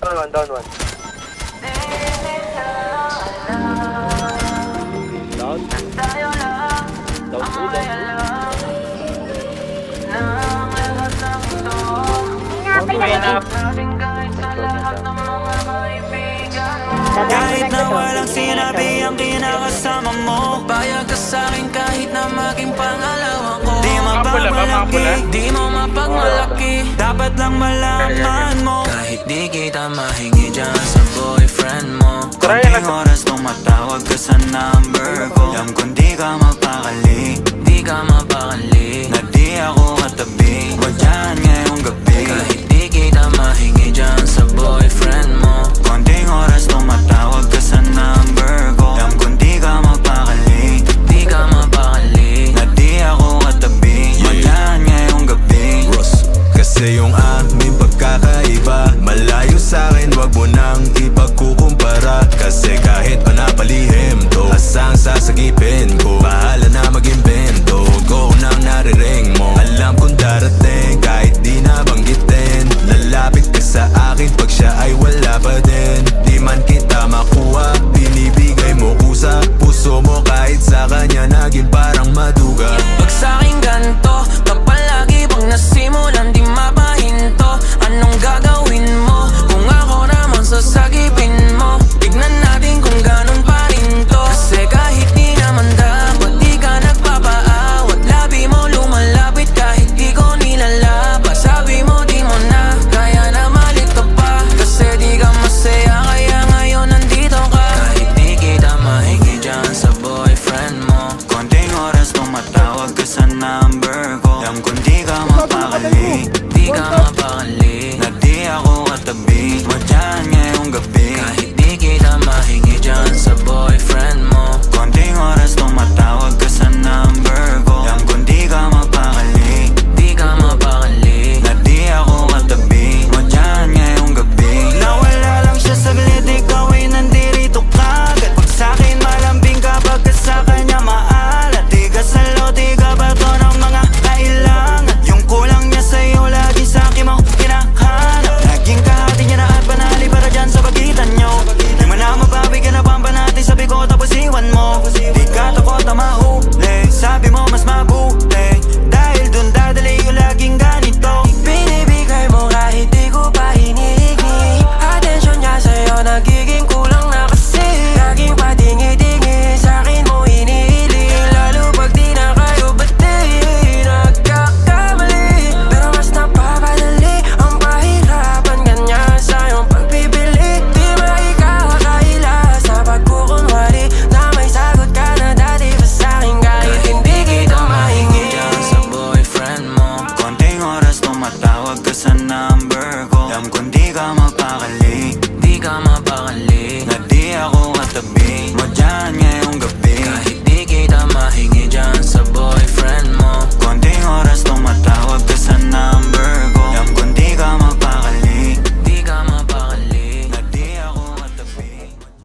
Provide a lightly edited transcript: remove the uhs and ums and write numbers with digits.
Down one. Down. Down two, down Kahit na walang sinabi ang kinakasama mo, payag ka sa'kin kahit na maging pangalawa ko. Di mapagmalaki, di mo mapagmalaki, dapat lang malaman mo. Kahit di kita mahingi dyan sa boyfriend mo, konting oras tumatawag ka sa number ko. Alam kung di ka mapakali, di ka mapakali, na di ako katabi mo dyan ngayong gabi. Kahit di kita mahingi dyan sa boyfriend mo, konting oras tumatawag ka sa number ko. Alam kung di ka mapakali, di ka mapakali, na di ako katabi mo dyan ngayong gabi. Kasi yung aming pagkakaiba malayo sa'kin, wag mo nang ipagkukumpara. Kasi kahit pa napalihim to, asang sasagipin ko, bahala na mag-invento. Huwag ko nang nariring mo, alam kong darating kahit di nabanggitin. Lalapit ka sa akin pag siya ay wala pa din. Di man kita makuha, binibigay mo kusa. Puso mo kahit sa kanya naging parang maduga. Pag sa'king ganto, kapal lagi pag nasimulan di mapahinto. Anong gagawin mo kung ako naman sasagipin mo? Tignan natin kung ganun pa rin to. Kasi kahit di naman dapat di ka nagpapaawat, labi mo lumalapit kahit di ko nilalaba. Sabi mo di mo na kaya na malito pa, kasi di ka masaya kaya ngayon nandito ka. Kahit di kita mahingi dyan sa boyfriend mo, Konting oras tumatawag ka sa number ko. alam kung di ka mapakali, di ka mapakali, na di ako katabi mo dyan ngayong gabi. kahit di kita mahingi dyan sa boyfriend mo, Konting oras tumatawag ka sa number